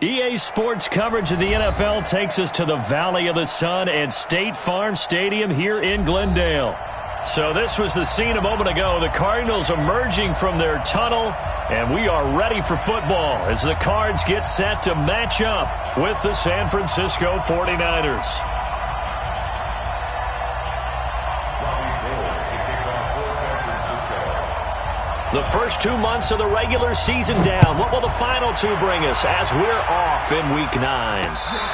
EA Sports coverage of the NFL takes us to the Valley of the Sun at State Farm Stadium here in Glendale. So this was the scene a moment ago. The Cardinals emerging from their tunnel, and we are ready for football as the Cards get set to match up with the San Francisco 49ers. The first 2 months of the regular season down. What will the final two bring us as we're off in Week 9?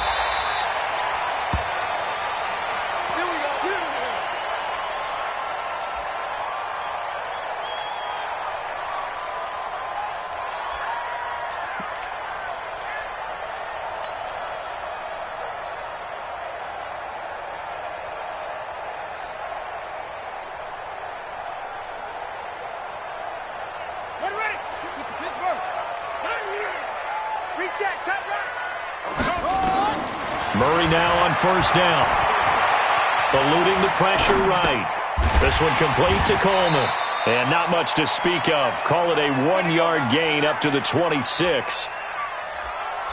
Murray now on first down. Eluding the pressure right. This one complete to Coleman. And not much to speak of. Call it a 1-yard gain up to the 26.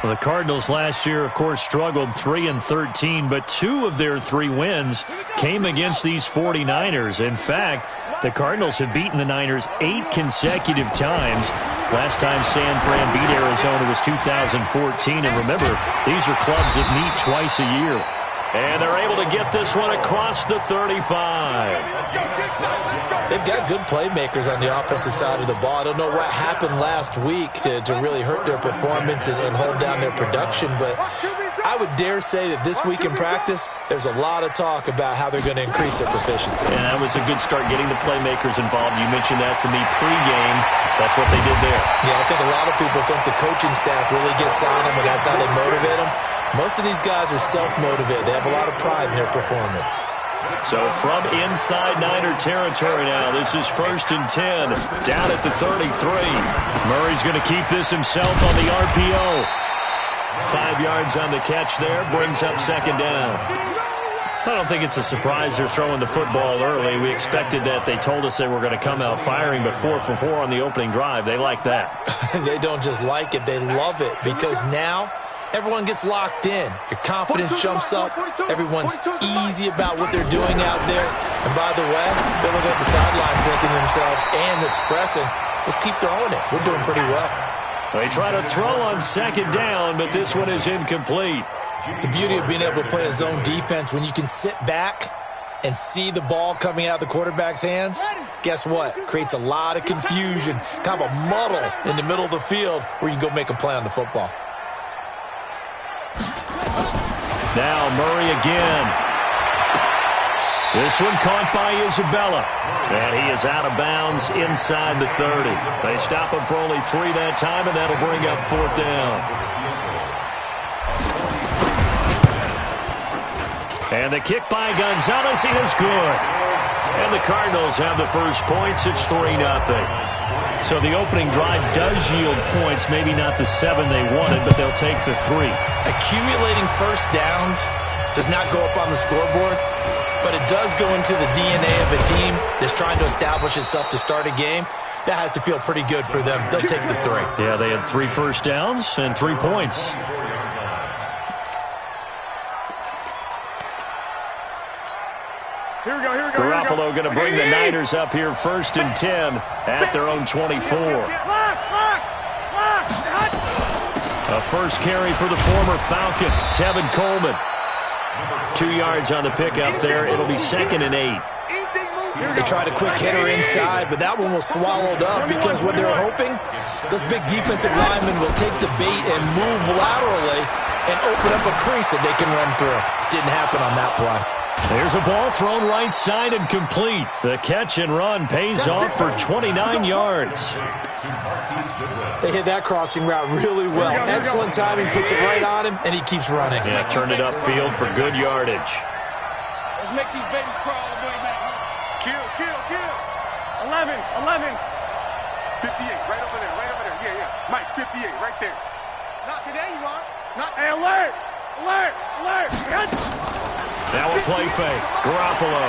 Well, the Cardinals last year, of course, struggled 3-13, but 2 of their 3 wins came against these 49ers. In fact, the Cardinals have beaten the Niners 8 consecutive times. Last time San Fran beat Arizona was 2014. And remember, these are clubs that meet twice a year. And they're able to get this one across the 35. They've got good playmakers on the offensive side of the ball. I don't know what happened last week to really hurt their performance and hold down their production, but I would dare say that this week in practice, there's a lot of talk about how they're going to increase their proficiency. And that was a good start getting the playmakers involved. You mentioned that to me pregame. That's what they did there. Yeah, I think a lot of people think the coaching staff really gets on them, and that's how they motivate them. Most of these guys are self-motivated. They have a lot of pride in their performance. So from inside Niner territory now, this is 1st and 10, down at the 33. Murray's going to keep this himself on the RPO. 5 yards on the catch there, brings up 2nd down. I don't think it's a surprise they're throwing the football early. We expected that. They told us they were going to come out firing, but 4 for 4 on the opening drive. They like that. They don't just like it, they love it, because now everyone gets locked in. Your confidence jumps up. Everyone's easy about what they're doing out there. And by the way, they look at the sidelines thinking to themselves and expressing, let's keep throwing it. We're doing pretty well. They try to throw on 2nd down, but this one is incomplete. The beauty of being able to play a zone defense, when you can sit back and see the ball coming out of the quarterback's hands, guess what? Creates a lot of confusion, kind of a muddle in the middle of the field where you can go make a play on the football. Now Murray again. This one caught by Isabella. And he is out of bounds inside the 30. They stop him for only 3 that time, and that'll bring up 4th down. And the kick by Gonzalez is good. And the Cardinals have the first points. It's 3-0. So the opening drive does yield points, maybe not the 7 they wanted, but they'll take the 3. Accumulating first downs does not go up on the scoreboard, but it does go into the DNA of a team that's trying to establish itself to start a game. That has to feel pretty good for them. They'll take the 3. Yeah, they had 3 first downs and 3 points. Here we go. Garoppolo going to bring the Niners up here 1st and 10 at their own 24. A first carry for the former Falcon, Tevin Coleman. 2 yards on the pickup there. It'll be 2nd and 8. They tried a quick hitter inside, but that one was swallowed up because what they're hoping, those big defensive linemen will take the bait and move laterally and open up a crease that they can run through. Didn't happen on that play. There's a ball thrown right side and complete. The catch and run pays off for 29 yards. They hit that crossing route really well. Excellent timing, puts it right on him, and he keeps running. Yeah, turned it upfield for good yardage. Let's make these babies crawl, boy, man. Kill. 11. 58, right over there. Yeah. Mike, 58, right there. Not today, you are. Hey, alert. Yes. Now a play fake. Garoppolo.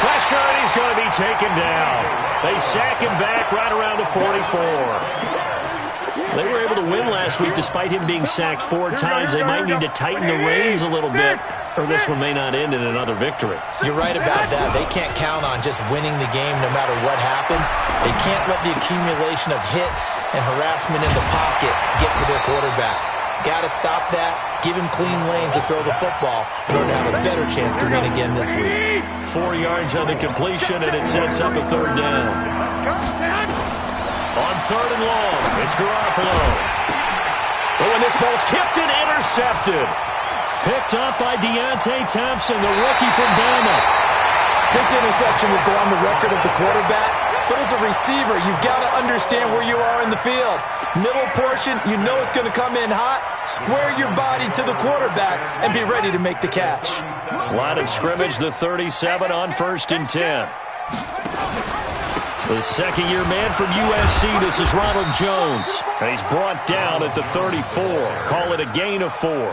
Pressure, and he's going to be taken down. They sack him back right around the 44. They were able to win last week despite him being sacked 4 times. They might need to tighten the reins a little bit, or this one may not end in another victory. You're right about that. They can't count on just winning the game no matter what happens. They can't let the accumulation of hits and harassment in the pocket get to their quarterback. Got to stop that. Give him clean lanes to throw the football in order to have a better chance to win again this week. 4 yards on the completion, and it sets up a 3rd down. On 3rd and long, it's Garoppolo. Oh, and this ball's tipped and intercepted. Picked up by Deontay Thompson, the rookie from Bama. This interception will go on the record of the quarterback, but as a receiver, you've got to understand where you are in the field. Middle portion, you know it's going to come in hot. Square your body to the quarterback and be ready to make the catch. Line of scrimmage, the 37 on 1st and 10. The second-year man from USC, this is Ronald Jones. And he's brought down at the 34. Call it a gain of 4.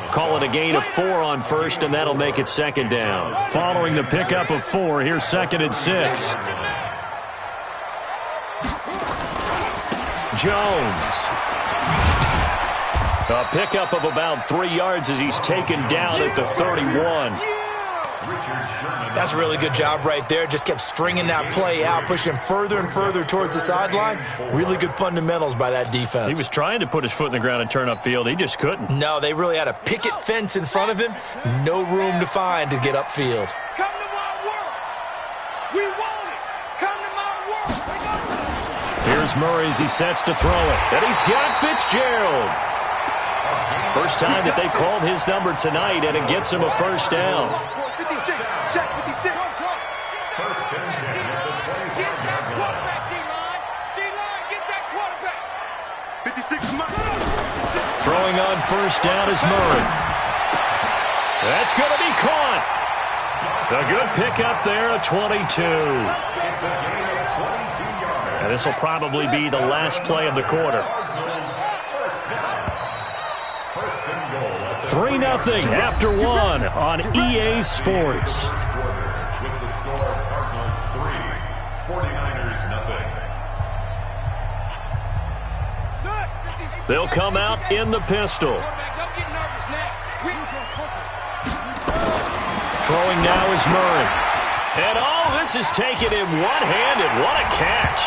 Call it a gain of 4 on 1st, and that'll make it 2nd down. Following the pickup of 4, here's 2nd and 6. Jones. A pickup of about 3 yards as he's taken down at the 31. That's a really good job right there. Just kept stringing that play out, pushing further and further towards the sideline. Really good fundamentals by that defense. He was trying to put his foot in the ground and turn upfield. He just couldn't. No, they really had a picket fence in front of him. No room to find to get upfield. Come to my world. We want it. Come to my world. Here's Murray as he sets to throw it. And he's got Fitzgerald. First time that they called his number tonight, and it gets him a 1st down. 56. Check 56. First and 10 at the 20. Get that quarterback, D-line. D-line, get that quarterback. 56. Throwing on 1st down is Murray. That's going to be caught. A good pickup there, a 22. And this will probably be the last play of the quarter. 3-0 after 1 on EA Sports. With the score, Cardinals 3, 49ers 0. They'll come out in the pistol. Throwing now is Murray. And this is taken in one-handed. What a catch.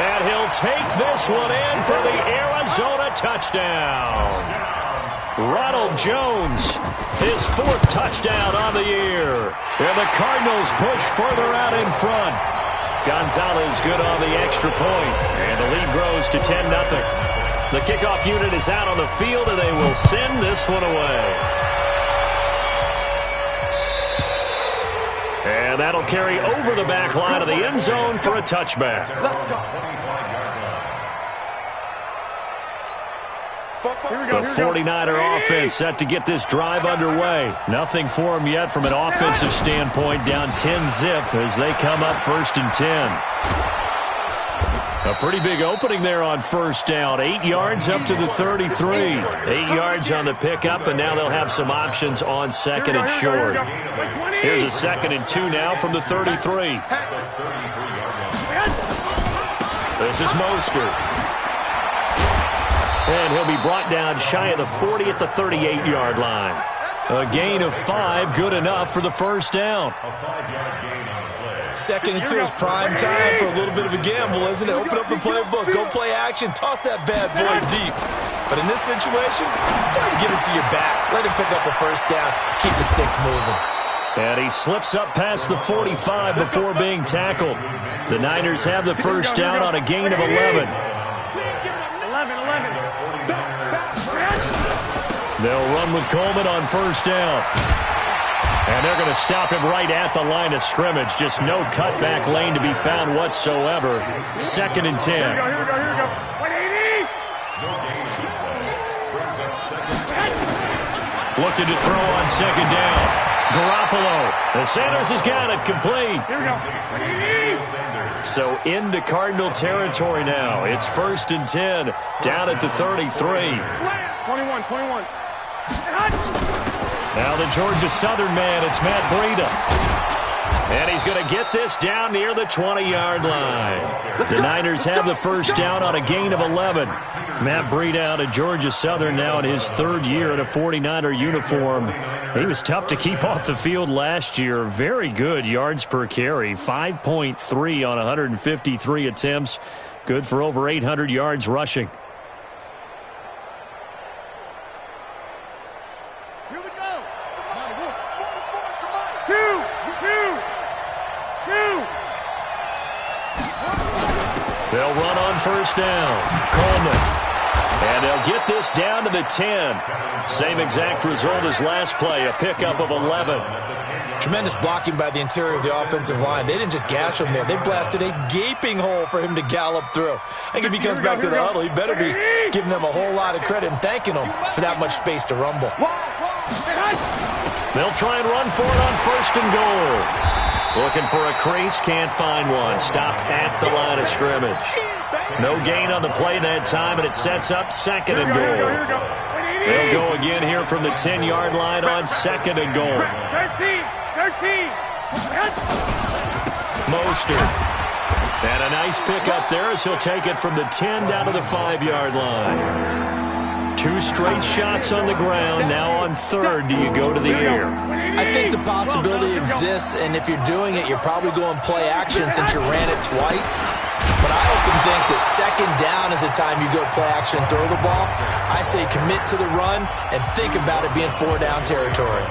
And he'll take this one in for the Arizona touchdown. Ronald Jones, his 4th touchdown on the year. And the Cardinals push further out in front. Gonzalez good on the extra point. And the lead grows to 10-0. The kickoff unit is out on the field, and they will send this one away. And that'll carry over the back line of the end zone for a touchback. The 49er offense set to get this drive underway. Nothing for them yet from an offensive standpoint, down 10-0 as they come up 1st and 10. A pretty big opening there on 1st down. 8 yards up to the 33. 8 yards on the pickup, and now they'll have some options on 2nd and short. Here's a 2nd and 2 now from the 33. This is Mostert. And he'll be brought down shy of the 40 at the 38-yard line. A gain of 5, good enough for the 1st down. 2nd and 2 is prime time for a little bit of a gamble, isn't it? Open up the playbook, go play action, toss that bad boy deep. But in this situation, try to give it to your back. Let him pick up a 1st down, keep the sticks moving. And he slips up past the 45 before being tackled. The Niners have the 1st down on a gain of 11. They'll run with Coleman on 1st down. And they're going to stop him right at the line of scrimmage. Just no cutback lane to be found whatsoever. 2nd and 10. Here we go. 180. Looking to throw on 2nd down. Garoppolo. And Sanders has got it complete. Here we go. 180. So into Cardinal territory now. It's 1st and 10. Down at the 33. 21. Now the Georgia Southern man, it's Matt Breida. And he's going to get this down near the 20-yard line. The Niners have the first down on a gain of 11. Matt Breida out of Georgia Southern now in his third year in a 49er uniform. He was tough to keep off the field last year. Very good yards per carry, 5.3 on 153 attempts. Good for over 800 yards rushing. Here we go. They'll run on first down. Coleman. And they'll get this down to the 10. Same exact result as last play, a pickup of 11. Tremendous blocking by the interior of the offensive line. They didn't just gash him there. They blasted a gaping hole for him to gallop through. I think if he comes back to the huddle, he better be giving them a whole lot of credit and thanking them for that much space to rumble. They'll try and run for it on first and goal. Looking for a crease, can't find one. Stopped at the line of scrimmage. No gain on the play that time, and it sets up second and goal. They'll go again here from the 10-yard line on second and goal. 13. Mostert. And a nice pickup there as he'll take it from the 10 down to the 5-yard line. 2 straight shots on the ground. Now on third, do you go to the air? I think the possibility exists, and if you're doing it, you're probably going play action since you ran it twice. But I often think that second down is the time you go play action and throw the ball. I say commit to the run and think about it being 4-down territory.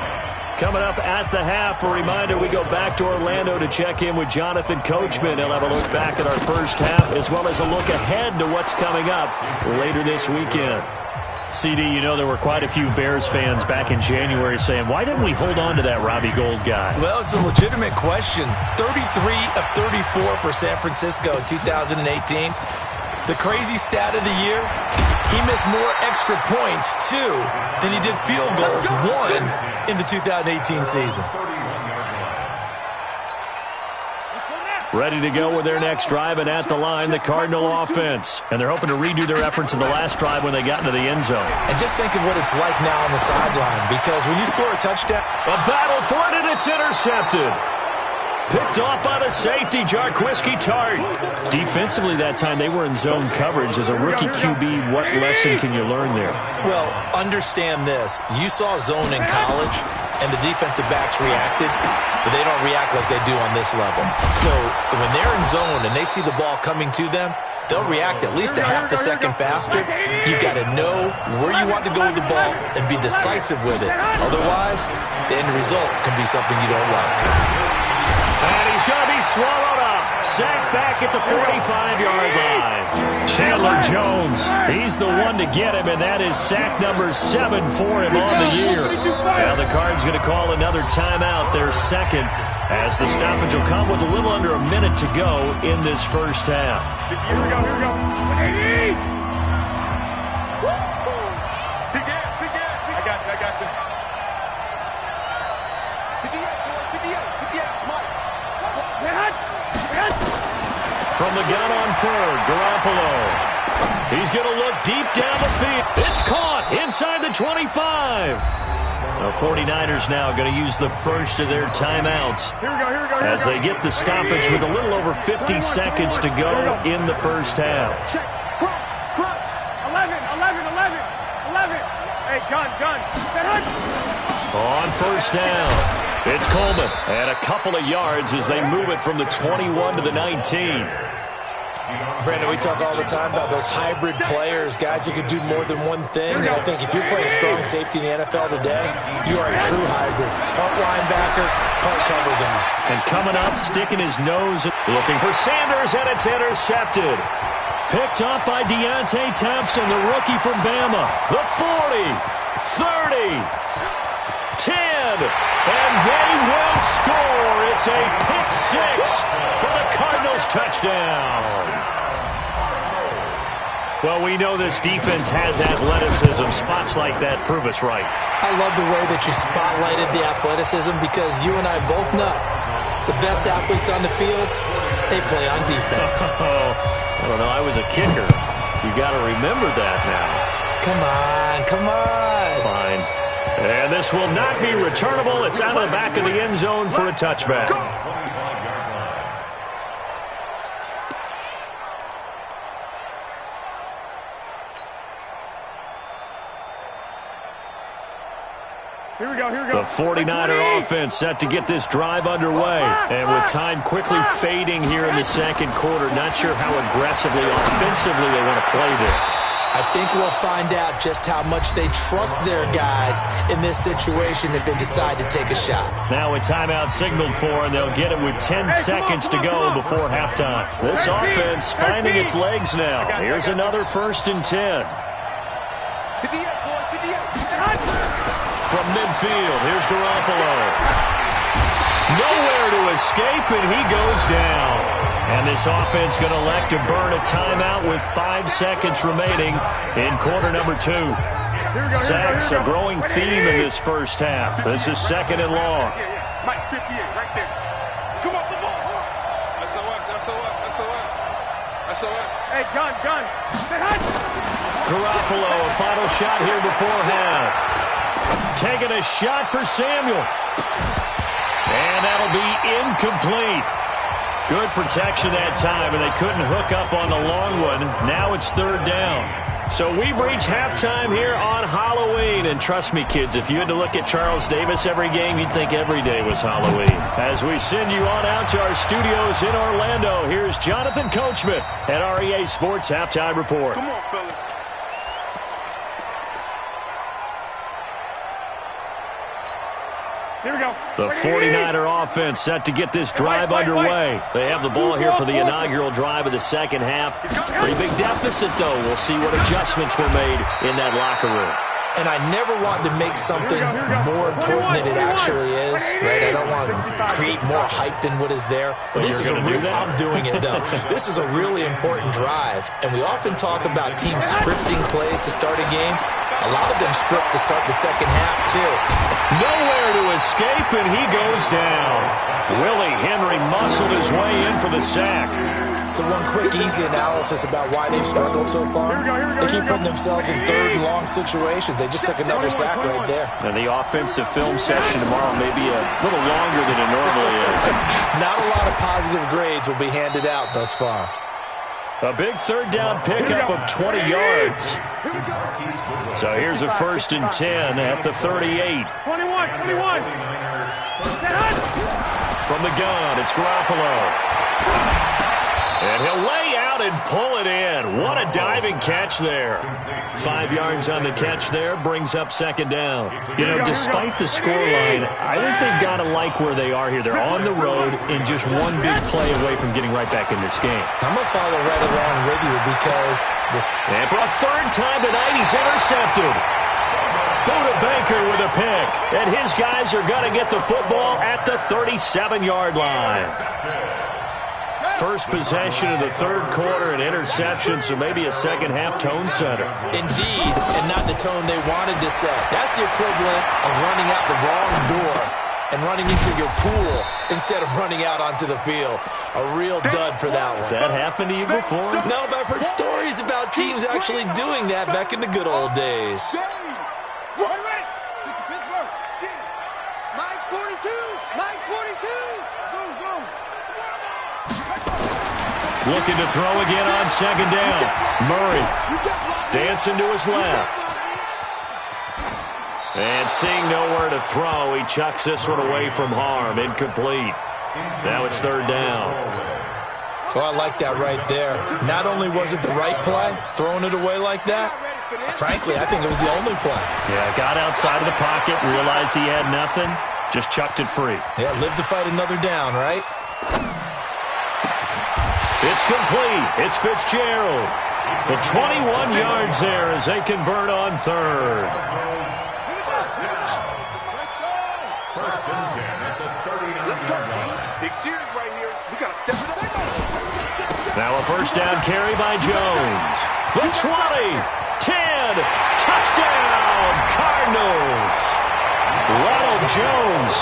Coming up at the half, a reminder, we go back to Orlando to check in with Jonathan Coachman. He'll have a look back at our first half as well as a look ahead to what's coming up later this weekend. CD, you know there were quite a few Bears fans back in January saying, why didn't we hold on to that Robbie Gould guy? Well, it's a legitimate question. 33 of 34 for San Francisco in 2018. The crazy stat of the year, he missed more extra points, 2, than he did field goals, 1, in the 2018 season. Ready to go with their next drive, and at the line, the Cardinal offense. And they're hoping to redo their efforts in the last drive when they got into the end zone. And just think of what it's like now on the sideline, because when you score a touchdown... A battle for it, and it's intercepted. Picked off by the safety, Jarquiski Tart. Defensively that time, they were in zone coverage. As a rookie QB, what lesson can you learn there? Well, understand this. You saw zone in college, and the defensive backs reacted, but they don't react like they do on this level. So when they're in zone and they see the ball coming to them, they'll react at least a half a second faster. You've got to know where you want to go with the ball and be decisive with it. Otherwise, the end result can be something you don't like. And he's going to be swallowed up. Sacked back at the 45-yard line. Chandler Jones, he's the one to get him, and that is sack number 7 for him on the year. Now the Cards going to call another timeout, their second, as the stoppage will come with a little under a minute to go in this first half. Here we go. 180! Big gas. I got you. 58, Mike. From the gun on third, Garoppolo. He's going to look deep down the field. It's caught inside the 25. The 49ers now going to use the first of their timeouts as they get the stoppage with a little over 50 seconds to go in the first half. Check. Crunch. 11. Hey, gun. On first down. It's Coleman, and a couple of yards as they move it from the 21 to the 19. Brandon, we talk all the time about those hybrid players, guys who can do more than one thing. And I think if you're playing strong safety in the NFL today, you are a true hybrid. Part linebacker, part cover guy. And coming up, sticking his nose, looking for Sanders, and it's intercepted. Picked up by Deontay Thompson, the rookie from Bama. The 40, 30, 10, and they will score. It's a pick 6 for the Cardinals touchdown. Well, we know this defense has athleticism. Spots like that prove us right. I love the way that you spotlighted the athleticism because you and I both know the best athletes on the field, they play on defense. I don't know. I was a kicker. You got to remember that now. Come on. Fine. And this will not be returnable. It's out of the back of the end zone for a touchback. Here we go, here we go. The 49er offense set to get this drive underway. And with time quickly fading here in the second quarter, not sure how aggressively, offensively they want to play this. I think we'll find out just how much they trust their guys in this situation if they decide to take a shot. Now a timeout signaled for, and they'll get it with 10 seconds to go before halftime. This offense finding its legs now. Here's another 1st and 10. From midfield, here's Garoppolo. Nowhere to escape, and he goes down. And this offense going to elect to burn a timeout with 5 seconds remaining in quarter number 2. Sacks, a growing theme in this first half. This is 2nd and long. Mike, 58, right there. Come on, come on. SOS. Hey, gun. Garoppolo, a final shot here before half. Taking a shot for Samuel. And that'll be incomplete. Good protection that time, and they couldn't hook up on the long one. Now it's 3rd down. So we've reached halftime here on Halloween. And trust me, kids, if you had to look at Charles Davis every game, you'd think every day was Halloween. As we send you on out to our studios in Orlando, here's Jonathan Coachman at REA Sports Halftime Report. Come on, fellas. Here we go. The 49er offense set to get this drive underway. They have the ball here for the inaugural drive of the second half. Pretty big deficit, though. We'll see what adjustments were made in that locker room. And I never want to make something more important than it actually is, right? I don't want to create more hype than what is there. But this is I'm doing it, though. This is a really important drive. And we often talk about teams scripting plays to start a game. A lot of them script to start the second half, too. Nowhere to escape, and he goes down. Willie Henry muscled his way in for the sack. So one quick, easy analysis about why they've struggled so far. They keep putting themselves in 3rd and long situations. They just took another sack right there. And the offensive film session tomorrow may be a little longer than it normally is. Not a lot of positive grades will be handed out thus far. A big 3rd down pickup of 20 yards. So here's a 1st and 10 at the 38. 21. From the gun, it's Garoppolo. And he'll lay out and pull it in. What a diving catch there. 5 yards on the catch there, brings up 2nd down. You know, despite the scoreline, I think they've got to like where they are here. They're on the road and just one big play away from getting right back in this game. I'm going to follow right along with you because this... And for a 3rd time tonight, he's intercepted. Buda Baker with a pick. And his guys are going to get the football at the 37-yard line. First possession of the 3rd quarter, an interception, so maybe a second-half tone setter. Indeed, and not the tone they wanted to set. That's the equivalent of running out the wrong door and running into your pool instead of running out onto the field. A real dud for that one. Has that happened to you before? No, but I've heard stories about teams actually doing that back in the good old days. Mike's 42. Looking to throw again on 2nd down. Murray dancing to his left. And seeing nowhere to throw, he chucks this one away from harm. Incomplete. Now it's 3rd down. Oh, I like that right there. Not only was it the right play, throwing it away like that, frankly, I think it was the only play. Yeah, got outside of the pocket, realized he had nothing, just chucked it free. Yeah, live to fight another down, right? It's complete. It's Fitzgerald. The 21 yards there as they convert on 3rd. First and 10 at the 39-yard line. Big series right here. We got to step it up. Now a 1st down carry by Jones. The 20, 10, touchdown, Cardinals. Ronald Jones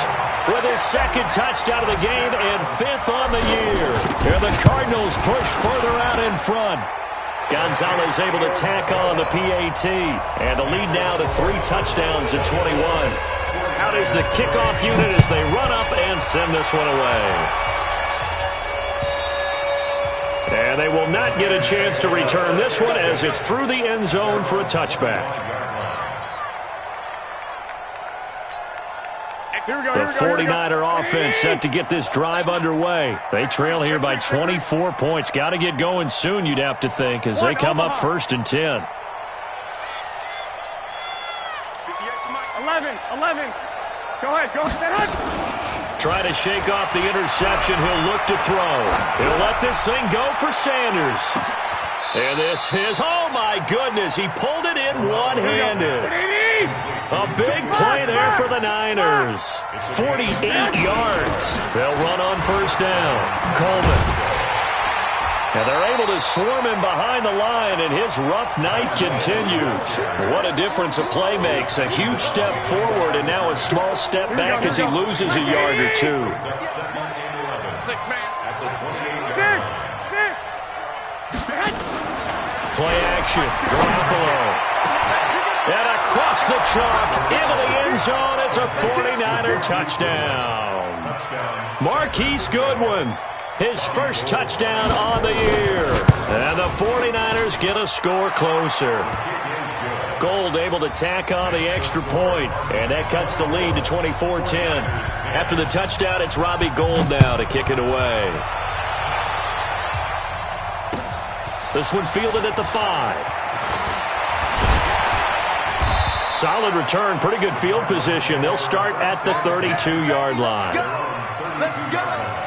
with his 2nd touchdown of the game and 5th on the year. And the Cardinals push further out in front. Gonzalez able to tack on the PAT. And the lead now to 3 touchdowns at 21. Out is the kickoff unit as they run up and send this one away. And they will not get a chance to return this one as it's through the end zone for a touchback. The 49er offense set to get this drive underway. They trail here by 24 points. Got to get going soon, you'd have to think, as they come up 1st and 10. 11. Go ahead. Trying to shake off the interception. He'll look to throw. He'll let this thing go for Sanders. And this is, oh my goodness, he pulled it in one-handed. A big play there for the Niners. 48 yards. They'll run on 1st down. Coleman. And they're able to swarm him behind the line, and his rough night continues. What a difference a play makes. A huge step forward, and now a small step back as he loses a yard or two. 6-man. Play action. Garoppolo. And across the chalk, into the end zone. It's a 49er touchdown. Marquise Goodwin. His first touchdown on the year. And the 49ers get a score closer. Gold able to tack on the extra point. And that cuts the lead to 24-10. After the touchdown, it's Robbie Gould now to kick it away. This one fielded at the 5. Solid return, pretty good field position. They'll start at the 32-yard line. Let's go.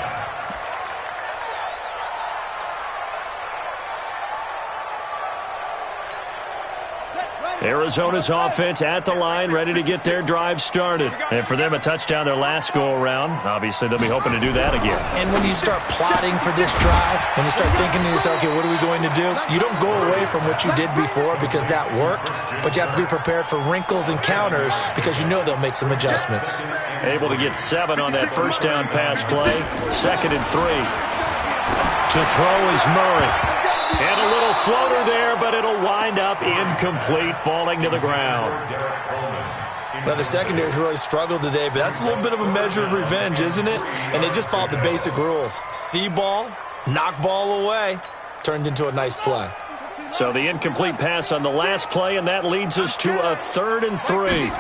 Arizona's offense at the line, ready to get their drive started. And for them, a touchdown their last go-around. Obviously, they'll be hoping to do that again. And when you start plotting for this drive, when you start thinking to yourself, okay, what are we going to do? You don't go away from what you did before because that worked, but you have to be prepared for wrinkles and counters because you know they'll make some adjustments. Able to get 7 on that first down pass play. 2nd and 3. To throw is Murray. And a little floater there, but it'll wind up incomplete, falling to the ground. Well, the secondary's really struggled today, but that's a little bit of a measure of revenge, isn't it? And they just followed the basic rules. See ball, knock ball away. Turned into a nice play. So the incomplete pass on the last play, and that leads us to a 3rd and 3.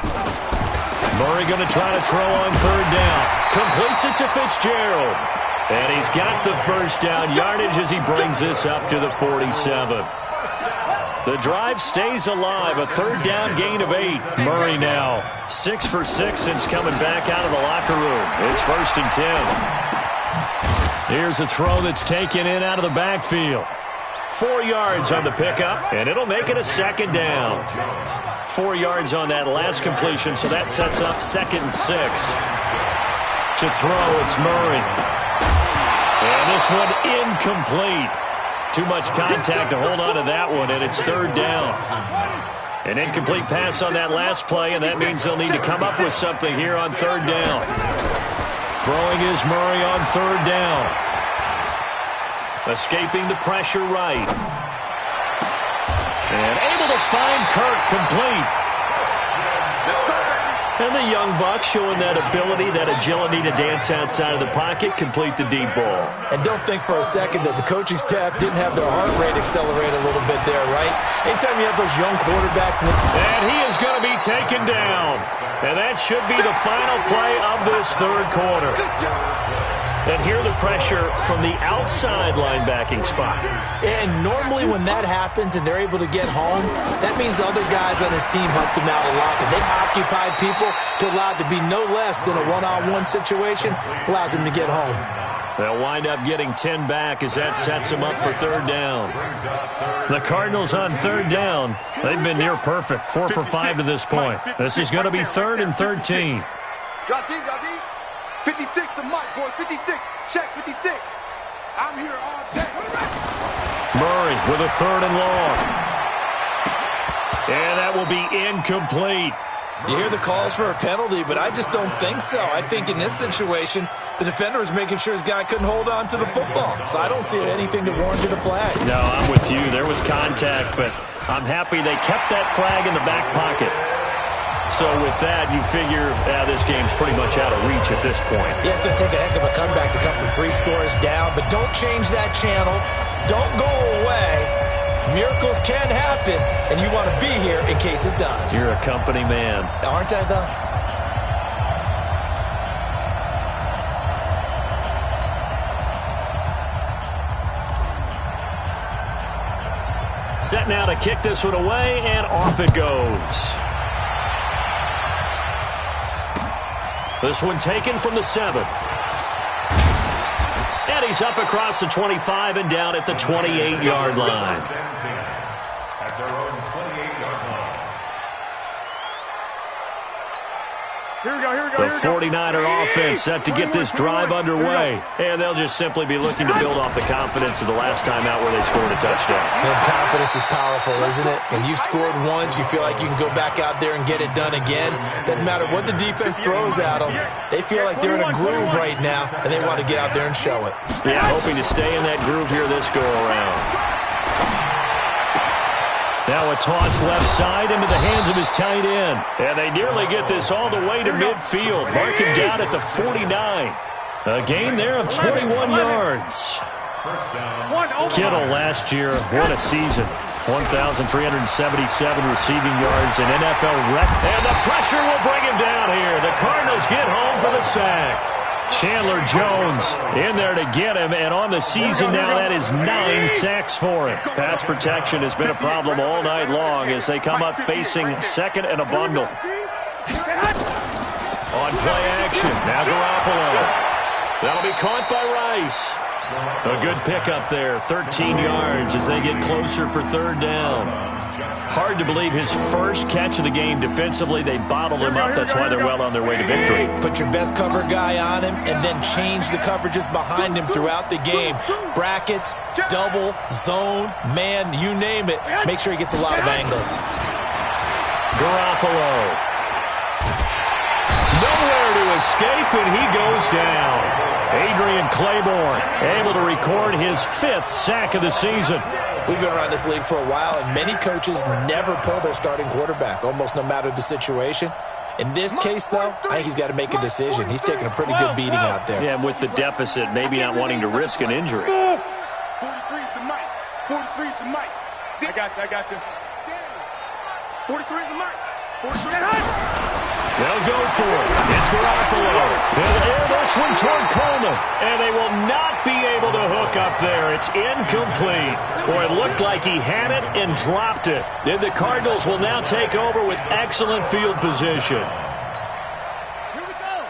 Murray going to try to throw on 3rd down. Completes it to Fitzgerald. And he's got the first down yardage as he brings this up to the 47. The drive stays alive. A 3rd down gain of 8. Murray now 6 for 6 since coming back out of the locker room. It's 1st and 10. Here's a throw that's taken in out of the backfield. 4 yards on the pickup, and it'll make it a 2nd down. 4 yards on that last completion, so that sets up 2nd and 6. To throw, it's Murray. And this one incomplete. Too much contact to hold on to that one, and it's 3rd down. An incomplete pass on that last play, and that means they'll need to come up with something here on 3rd down. Throwing is Murray on 3rd down. Escaping the pressure right. And able to find Kirk complete. And the young buck showing that ability, that agility to dance outside of the pocket, complete the deep ball. And don't think for a second that the coaching staff didn't have their heart rate accelerate a little bit there, right? Anytime you have those young quarterbacks. And he is going to be taken down. And that should be the final play of this 3rd quarter. And here the pressure from the outside linebacking spot. And normally when that happens and they're able to get home, that means the other guys on his team helped him out a lot. And they occupied people to allow it to be no less than a one-on-one situation, allows him to get home. They'll wind up getting 10 back as that sets them up for 3rd down. The Cardinals on 3rd down. They've been near perfect, 4 for 5 to this point. This is going to be 3rd and 13. Drop deep, drop deep. 56, the mic, boys. 56. Check 56. I'm here all day. Murray with a 3rd and long. And that will be incomplete. You hear the calls for a penalty, but I just don't think so. I think in this situation, the defender was making sure his guy couldn't hold on to the football. So I don't see anything to warrant the flag. No, I'm with you. There was contact, but I'm happy they kept that flag in the back pocket. So with that, you figure this game's pretty much out of reach at this point. Yeah, it's going to take a heck of a comeback to come from 3 scores down, but don't change that channel. Don't go away. Miracles can happen, and you want to be here in case it does. You're a company man. Aren't I, though? Set now to kick this one away, and off it goes. This one taken from the 7. And he's up across the 25 and down at the 28-yard line. At their own 28-yard line. Here we go, here we go, The here we go. 49er offense set to get this drive underway. And they'll just simply be looking to build off the confidence of the last time out where they scored a touchdown. And confidence is powerful, isn't it? When you've scored once, you feel like you can go back out there and get it done again. Doesn't matter what the defense throws at them. They feel like they're in a groove right now, and they want to get out there and show it. Yeah, hoping to stay in that groove here this go-around. Now a toss left side into the hands of his tight end. And they nearly get this all the way to midfield. Mark him down at the 49. A gain there of 21 yards. Kittle last year, what a season. 1,377 receiving yards, an NFL record. And the pressure will bring him down here. The Cardinals get home for the sack. Chandler Jones in there to get him, and on the season now, that is 9 sacks for him. Pass protection has been a problem all night long as they come up facing second and a bundle. On play action, now Garoppolo. That'll be caught by Rice. A good pickup there, 13 yards as they get closer for third down. Hard to believe his first catch of the game defensively. They bottled him up. That's why they're well on their way to victory. Put your best cover guy on him and then change the coverages behind him throughout the game. Brackets, double, zone, man, you name it. Make sure he gets a lot of angles. Garoppolo. Nowhere to escape, and he goes down. Adrian Claiborne able to record his 5th sack of the season. We've been around this league for a while, and many coaches never pull their starting quarterback, almost no matter the situation. In this case, though, I think he's got to make a decision. He's taking a pretty good beating out there. Yeah, and with the deficit, maybe not wanting to risk an injury. 43's the mic. 43's the mic. I got you. 43's the mic. 43's They'll go for it. It's Garoppolo. He'll air this one toward Coleman. And they will not be able to hook up there. It's incomplete. Boy, it looked like he had it and dropped it. Then the Cardinals will now take over with excellent field position. Here we go.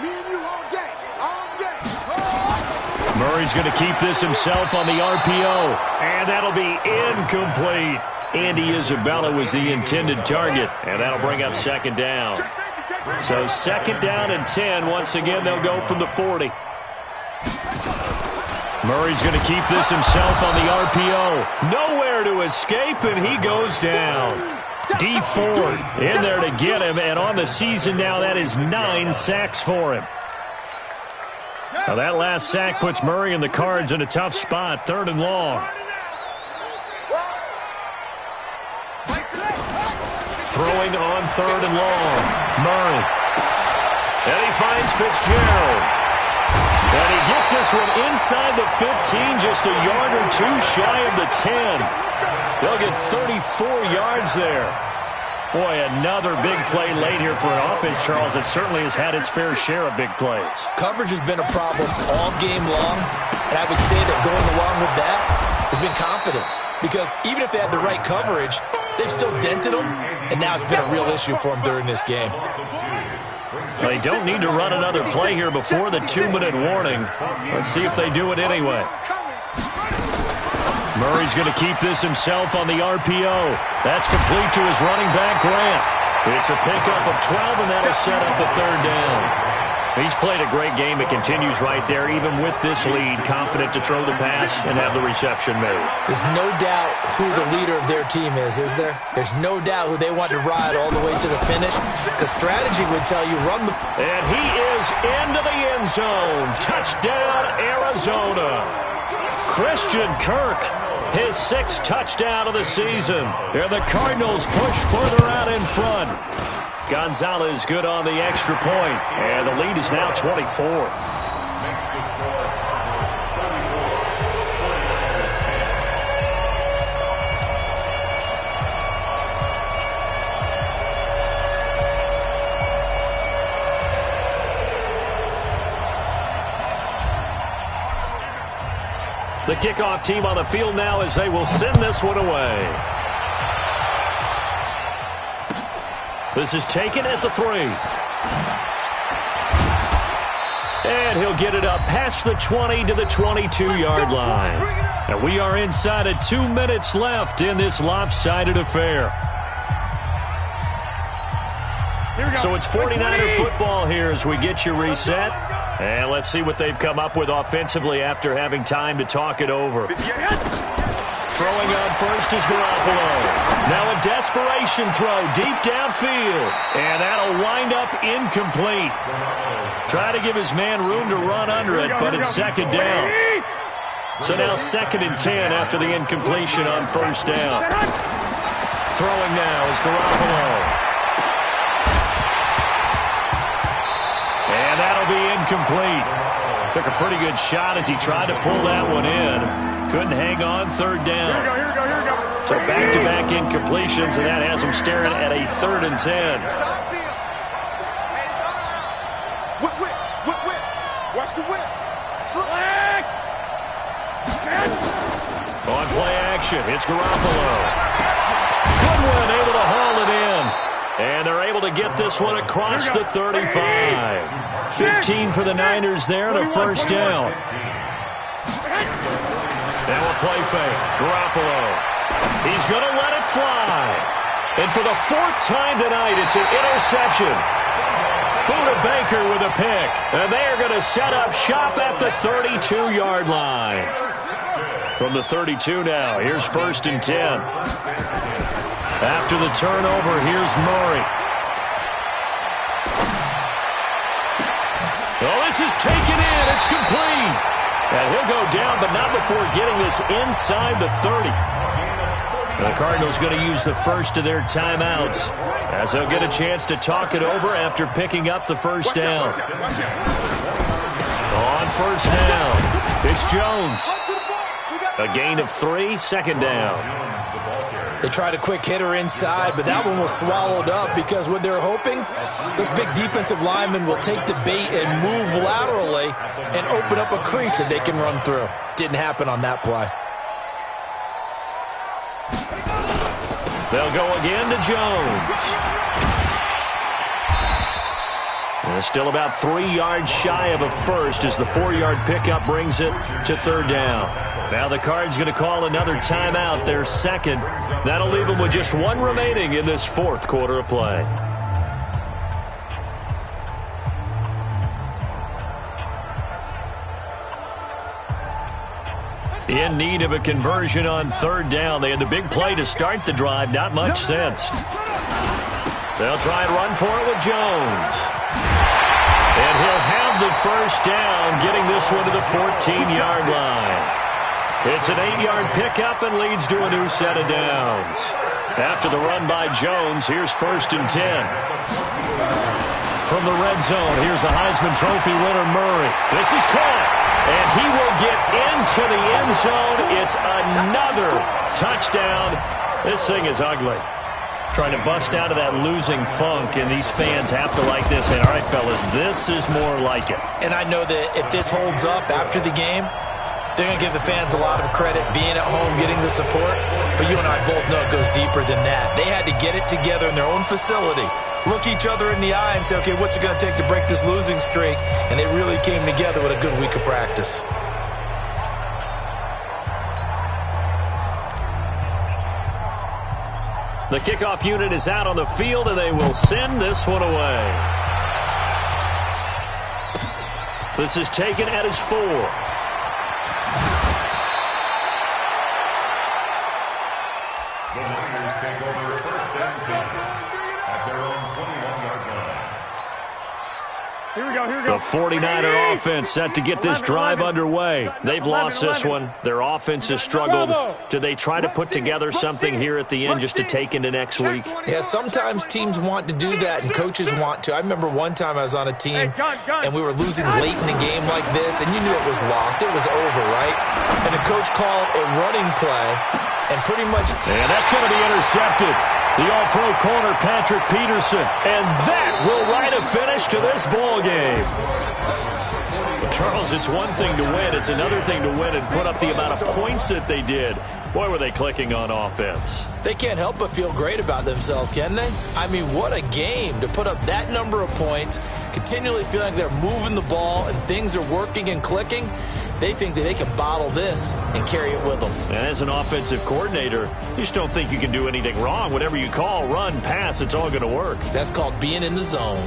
Me and you all day. Murray's going to keep this himself on the RPO. And that'll be incomplete. Andy Isabella was the intended target, and that'll bring up second down. So second down and 10. Once again, they'll go from the 40. Murray's going to keep this himself on the RPO. Nowhere to escape, and he goes down. D Ford in there to get him, and on the season now, that is 9 sacks for him. Now that last sack puts Murray and the Cards in a tough spot, 3rd and long. Throwing on 3rd and long. Murray. And he finds Fitzgerald. And he gets this one inside the 15, just a yard or two shy of the 10. They'll get 34 yards there. Boy, another big play late here for an offense, Charles, that certainly has had its fair share of big plays. Coverage has been a problem all game long, and I would say that going along with that has been confidence. Because even if they had the right coverage, they've still dented them, and now it's been a real issue for them during this game. They don't need to run another play here before the 2-minute warning. Let's see if they do it anyway. Murray's going to keep this himself on the RPO. That's complete to his running back, Grant. It's a pickup of 12, and that'll set up the 3rd down. He's played a great game. It continues right there, even with this lead, confident to throw the pass and have the reception made. There's no doubt who the leader of their team is there? There's no doubt who they want to ride all the way to the finish. The strategy would tell you run the... And he is into the end zone. Touchdown, Arizona. Christian Kirk, his 6th touchdown of the season. And the Cardinals push further out in front. Gonzalez good on the extra point, and the lead is now 24. The kickoff team on the field now as they will send this one away. This is taken at the 3. And he'll get it up past the 20 to the 22-yard line. And we are inside of 2 minutes left in this lopsided affair. So it's 49er football here as we get you reset. And let's see what they've come up with offensively after having time to talk it over. Throwing on first is Garoppolo. Now a desperation throw deep downfield. And that'll wind up incomplete. Try to give his man room to run under it, but it's second down. So now 2nd and 10 after the incompletion on first down. Throwing now is Garoppolo. And that'll be incomplete. Took a pretty good shot as he tried to pull that one in. Couldn't hang on, 3rd down. So back-to-back incompletions, and that has him staring at a 3rd and 10. Watch the whip. On play action, it's Garoppolo. Goodwin able to haul it in. And they're able to get this one across the 35. 15 for the Niners there and a first down. Now a play fake. Garoppolo. He's going to let it fly. And for the 4th time tonight, it's an interception. Buda Baker with a pick. And they are going to set up shop at the 32-yard line. From the 32 now, here's 1st and 10. After the turnover, here's Murray. Oh, this is taken in. It's complete. And he'll go down, but not before getting this inside the 30. And the Cardinals going to use the first of their timeouts as they'll get a chance to talk it over after picking up the first down. On first down, it's Jones. A gain of 3, 2nd down. They tried a quick hitter inside, but that one was swallowed up because what they're hoping, those big defensive linemen will take the bait and move laterally and open up a crease that they can run through. Didn't happen on that play. They'll go again to Jones. And still about 3 yards shy of a first as the 4-yard pickup brings it to 3rd down. Now the Cards going to call another timeout, their 2nd. That'll leave them with just 1 remaining in this 4th quarter of play. In need of a conversion on 3rd down. They had the big play to start the drive. Not much sense. They'll try and run for it with Jones. And he'll have the first down, getting this one to the 14-yard line. It's an 8-yard pickup and leads to a new set of downs. After the run by Jones, here's 1st and 10. From the red zone, here's the Heisman Trophy winner, Murray. This is caught, and he will get into the end zone. It's another touchdown. This thing is ugly. Trying to bust out of that losing funk, and these fans have to like this. And all right, fellas, this is more like it. And I know that if this holds up after the game, they're going to give the fans a lot of credit, being at home, getting the support. But you and I both know it goes deeper than that. They had to get it together in their own facility, look each other in the eye and say, okay, what's it going to take to break this losing streak? And they really came together with a good week of practice. The kickoff unit is out on the field, and they will send this one away. This is taken at his 4. The Niners take over 1st and 10 at their own 21-yard line. Here we go. The 49er offense set to get this drive underway. They've lost this one. Their offense has struggled. Do they try to put together something here at the end just to take into next week? Yeah, sometimes teams want to do that and coaches want to. I remember one time I was on a team and we were losing late in a game like this, and you knew it was lost. It was over, right? And the coach called a running play and pretty much... And that's going to be intercepted. The all-pro corner, Patrick Peterson. And that will write a finish to this ball game. Charles, it's one thing to win. It's another thing to win and put up the amount of points that they did. Boy, were they clicking on offense. They can't help but feel great about themselves, can they? I mean, what a game to put up that number of points, continually feeling like they're moving the ball and things are working and clicking. They think that they can bottle this and carry it with them. And as an offensive coordinator, you just don't think you can do anything wrong. Whatever you call, run, pass, it's all going to work. That's called being in the zone.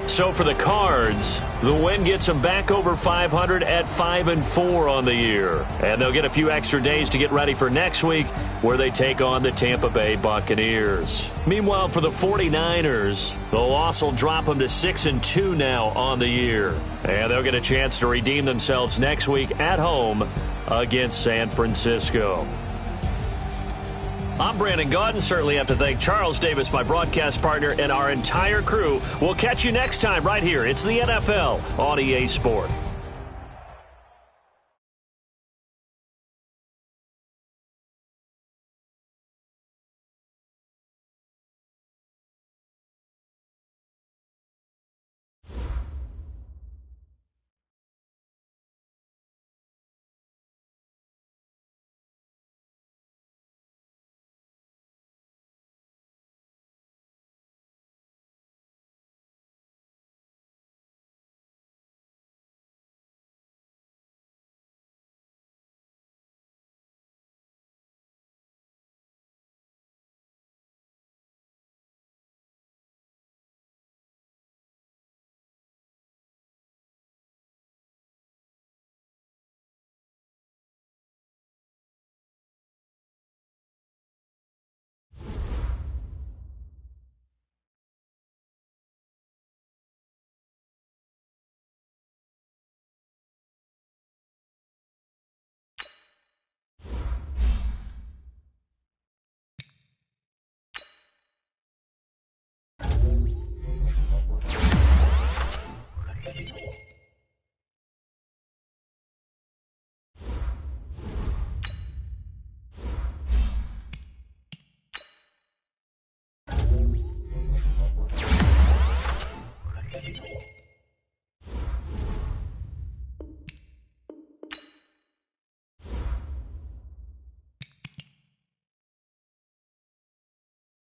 So for the Cards, the win gets them back over 500 at 5-4 on the year. And they'll get a few extra days to get ready for next week, where they take on the Tampa Bay Buccaneers. Meanwhile, for the 49ers, the loss will drop them to 6-2 now on the year. And they'll get a chance to redeem themselves next week at home against San Francisco. I'm Brandon Gaudin. Certainly have to thank Charles Davis, my broadcast partner, and our entire crew. We'll catch you next time right here. It's the NFL on EA Sport.